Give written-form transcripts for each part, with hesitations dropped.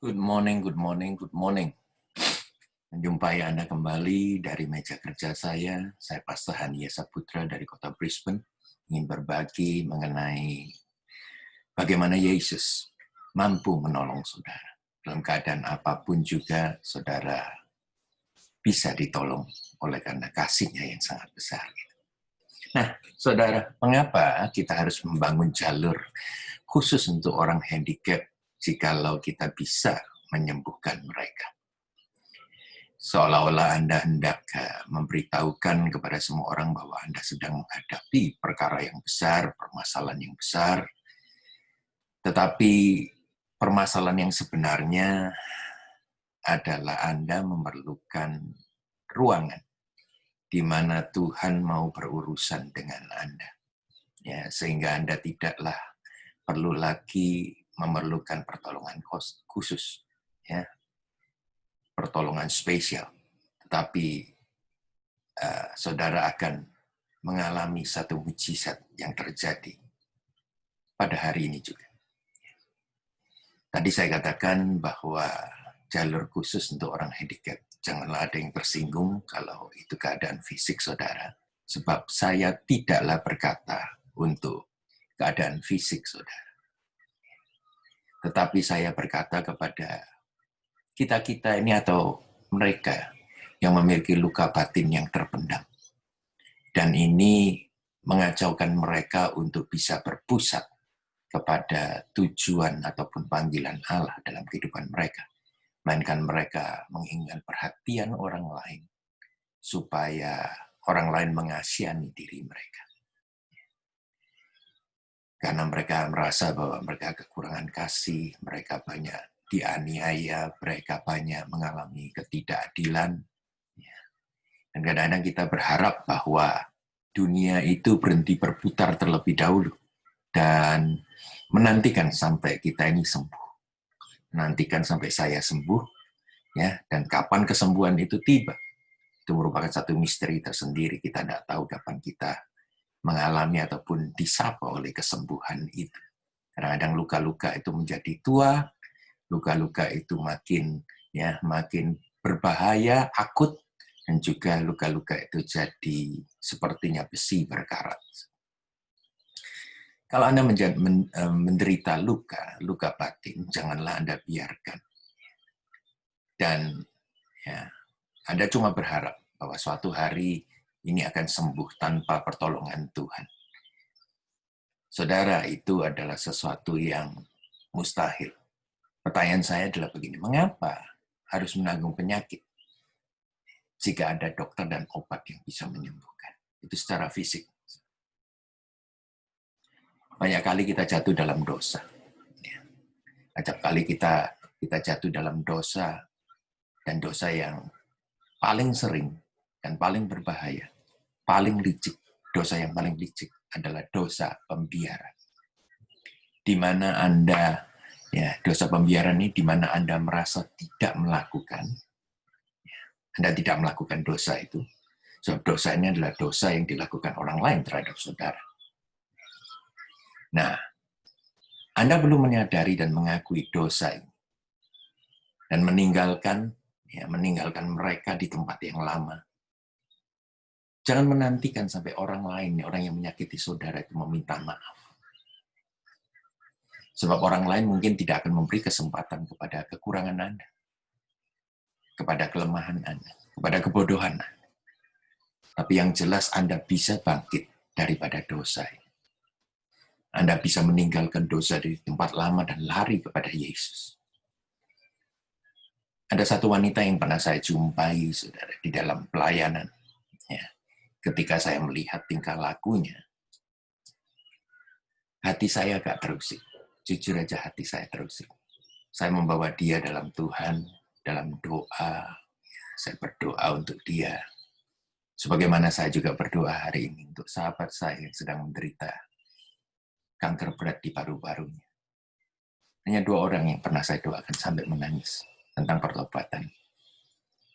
Good morning, good morning, good morning. Menjumpai Anda kembali dari meja kerja saya. Saya Pastor Hania Saputra dari kota Brisbane. Ingin berbagi mengenai bagaimana Yesus mampu menolong saudara. Dalam keadaan apapun juga, saudara bisa ditolong oleh karena kasih-Nya yang sangat besar. Nah, saudara, mengapa kita harus membangun jalur khusus untuk orang handicap jikalau kita bisa menyembuhkan mereka? Seolah-olah Anda hendak memberitahukan kepada semua orang bahwa Anda sedang menghadapi perkara yang besar, permasalahan yang besar, tetapi permasalahan yang sebenarnya adalah Anda memerlukan ruangan di mana Tuhan mau berurusan dengan Anda. Ya, sehingga Anda tidaklah perlu lagi memerlukan pertolongan khusus, ya, pertolongan spesial. Tetapi saudara akan mengalami satu mujizat yang terjadi pada hari ini juga. Tadi saya katakan bahwa jalur khusus untuk orang handicap. Janganlah ada yang tersinggung kalau itu keadaan fisik saudara. Sebab saya tidaklah berkata untuk keadaan fisik saudara. Tetapi saya berkata kepada kita-kita ini atau mereka yang memiliki luka batin yang terpendam. Dan ini mengacaukan mereka untuk bisa berpusat kepada tujuan ataupun panggilan Allah dalam kehidupan mereka. Melainkan mereka menginginkan perhatian orang lain supaya orang lain mengasihani diri mereka. Karena mereka merasa bahwa mereka kekurangan kasih, mereka banyak dianiaya, mereka banyak mengalami ketidakadilan. Dan kadang-kadang kita berharap bahwa dunia itu berhenti berputar terlebih dahulu dan menantikan sampai kita ini sembuh. Menantikan sampai saya sembuh, ya. Dan kapan kesembuhan itu tiba? Itu merupakan satu misteri tersendiri. Kita tidak tahu kapan kita mengalami ataupun disapa oleh kesembuhan itu. Kadang-kadang luka-luka itu menjadi tua, luka-luka itu makin berbahaya, akut, dan juga luka-luka itu jadi sepertinya besi berkarat. Kalau Anda menderita luka batin, janganlah Anda biarkan. Dan ya, Anda cuma berharap bahwa suatu hari ini akan sembuh tanpa pertolongan Tuhan. Saudara, itu adalah sesuatu yang mustahil. Pertanyaan saya adalah begini, mengapa harus menanggung penyakit jika ada dokter dan obat yang bisa menyembuhkan? Itu secara fisik. Banyak kali kita jatuh dalam dosa. Banyak kali kita jatuh dalam dosa, dan dosa yang paling sering dan paling berbahaya, paling licik, dosa yang paling licik adalah dosa pembiaran. Di mana Anda, dosa pembiaran ini di mana Anda merasa tidak melakukan, Anda tidak melakukan dosa itu, sebab dosa ini adalah dosa yang dilakukan orang lain terhadap saudara. Nah, Anda belum menyadari dan mengakui dosa ini, dan meninggalkan mereka di tempat yang lama. Jangan menantikan sampai orang lain, orang yang menyakiti saudara itu meminta maaf. Sebab orang lain mungkin tidak akan memberi kesempatan kepada kekurangan Anda, kepada kelemahan Anda, kepada kebodohan Anda. Tapi yang jelas Anda bisa bangkit daripada dosa. Anda bisa meninggalkan dosa di tempat lama dan lari kepada Yesus. Ada satu wanita yang pernah saya jumpai, saudara, di dalam pelayanan. Ya, ketika saya melihat tingkah lakunya, hati saya agak terusik. Jujur aja hati saya terusik. Saya membawa dia dalam Tuhan, dalam doa. Saya berdoa untuk dia. Sebagaimana saya juga berdoa hari ini untuk sahabat saya yang sedang menderita kanker berat di paru-parunya. Hanya 2 orang yang pernah saya doakan sampai menangis tentang pertobatan.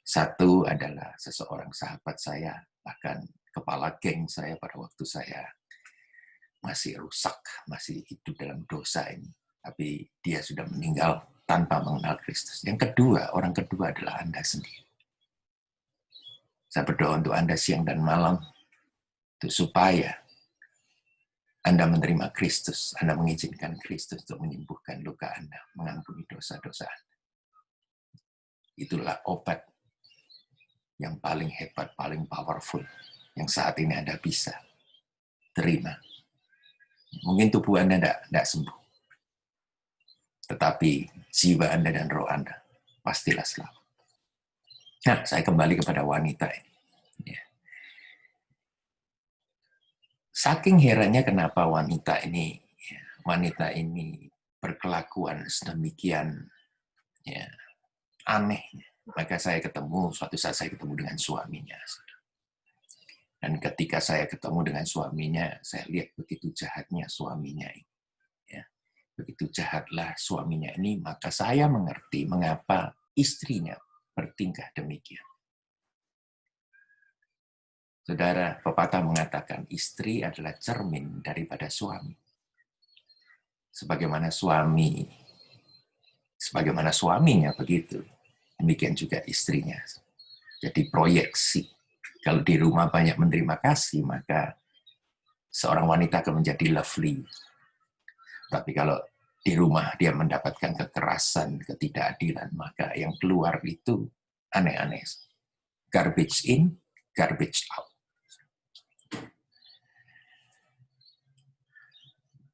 Satu adalah seseorang sahabat saya, bahkan kepala geng saya pada waktu saya masih rusak, masih hidup dalam dosa ini. Tapi dia sudah meninggal tanpa mengenal Kristus. Yang kedua, orang kedua adalah Anda sendiri. Saya berdoa untuk Anda siang dan malam, untuk supaya Anda menerima Kristus, Anda mengizinkan Kristus untuk menyembuhkan luka Anda, mengampuni dosa-dosa Anda. Itulah obat yang paling hebat, paling powerful, yang saat ini Anda bisa terima. Mungkin tubuh Anda tidak sembuh, tetapi jiwa Anda dan roh Anda pastilah selamat. Nah, saya kembali kepada wanita ini. Ya. Saking herannya kenapa wanita ini berkelakuan sedemikian ya, aneh. Maka suatu saat saya ketemu dengan suaminya. Dan ketika saya ketemu dengan suaminya, saya lihat begitu jahatnya suaminya ini. Ya. Begitu jahatlah suaminya ini, maka saya mengerti mengapa istrinya bertingkah demikian. Saudara, pepatah mengatakan istri adalah cermin daripada suami. Sebagaimana suaminya begitu, demikian juga istrinya. Jadi proyeksi. Kalau di rumah banyak menerima kasih, maka seorang wanita akan menjadi lovely. Tapi kalau di rumah dia mendapatkan kekerasan, ketidakadilan, maka yang keluar itu aneh-aneh. Garbage in, garbage out.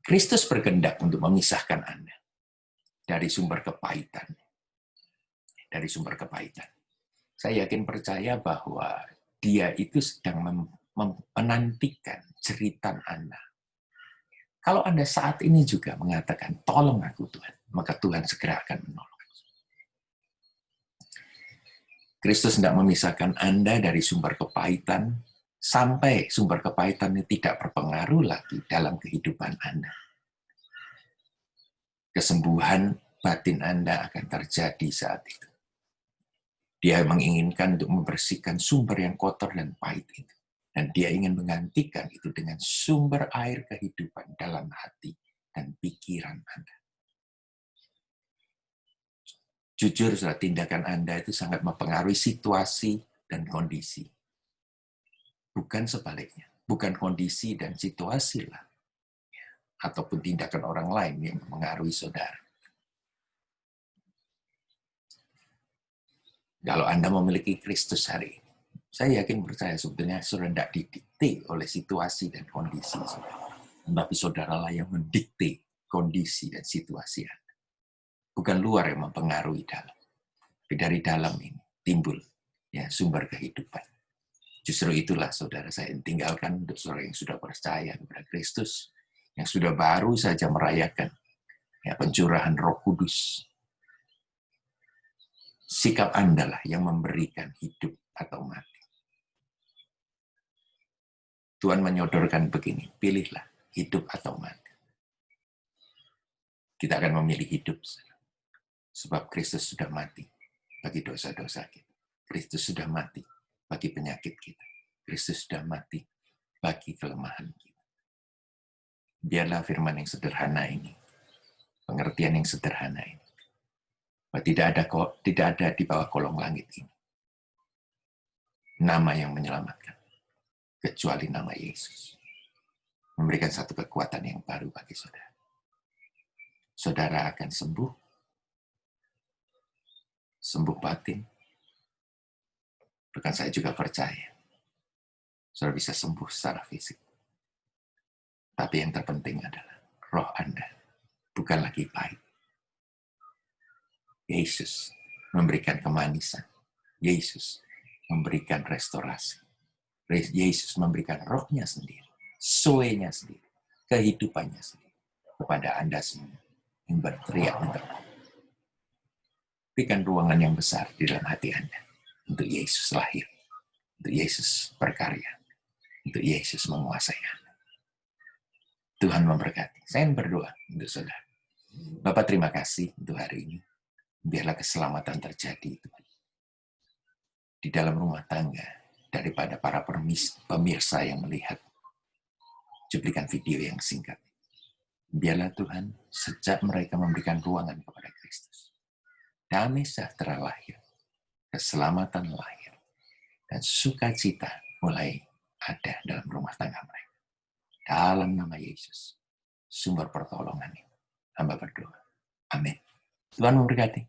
Kristus berkehendak untuk memisahkan Anda dari sumber kepahitan. Dari sumber kepahitan. Saya yakin percaya bahwa dia itu sedang menantikan jeritan Anda. Kalau Anda saat ini juga mengatakan, tolong aku Tuhan, maka Tuhan segera akan menolong. Kristus hendak memisahkan Anda dari sumber kepahitan, sampai sumber kepahitan ini tidak berpengaruh lagi dalam kehidupan Anda. Kesembuhan batin Anda akan terjadi saat itu. Dia menginginkan untuk membersihkan sumber yang kotor dan pahit itu. Dan dia ingin menggantikan itu dengan sumber air kehidupan dalam hati dan pikiran Anda. Jujur, tindakan Anda itu sangat mempengaruhi situasi dan kondisi. Bukan sebaliknya. Bukan kondisi dan situasi lah. Ataupun tindakan orang lain yang mempengaruhi saudara. Kalau Anda memiliki Kristus hari ini, saya yakin percaya sebetulnya saudara tidak didikte oleh situasi dan kondisi. Tapi saudaralah yang mendikte kondisi dan situasi Anda. Bukan luar yang mempengaruhi dalam. Tapi dari dalam ini timbul ya sumber kehidupan. Justru itulah saudara saya tinggalkan untuk saudara yang sudah percaya kepada Kristus, yang sudah baru saja merayakan ya, pencurahan Roh Kudus. Sikap Anda lah yang memberikan hidup atau mati. Tuhan menyodorkan begini, pilihlah hidup atau mati. Kita akan memilih hidup. Sebab Kristus sudah mati bagi dosa-dosa kita. Kristus sudah mati bagi penyakit kita. Kristus sudah mati bagi kelemahan kita. Biarlah firman yang sederhana ini, pengertian yang sederhana ini, bahwa tidak ada di bawah kolong langit ini nama yang menyelamatkan kecuali nama Yesus. Memberikan satu kekuatan yang baru bagi saudara. Saudara akan sembuh batin. Bahkan saya juga percaya saudara bisa sembuh secara fisik. Tapi yang terpenting adalah roh Anda bukan lagi pahit. Yesus memberikan kemanisan. Yesus memberikan restorasi. Yesus memberikan rohnya sendiri, zoe-nya sendiri, kehidupannya sendiri kepada Anda semua yang berteriak minta. Berikan ruangan yang besar di dalam hati Anda untuk Yesus lahir, untuk Yesus berkarya, untuk Yesus menguasai Anda. Tuhan memberkati. Saya berdoa untuk saudara. Bapak terima kasih untuk hari ini. Biarlah keselamatan terjadi di dalam rumah tangga daripada para pemirsa yang melihat cuplikan video yang singkat. Biarlah Tuhan, sejak mereka memberikan ruangan kepada Kristus, damai sejahtera lahir, keselamatan lahir, dan sukacita mulai ada dalam rumah tangga mereka. Dalam nama Yesus, sumber pertolongan ini, hamba berdoa. Amin. Tuhan memberkati.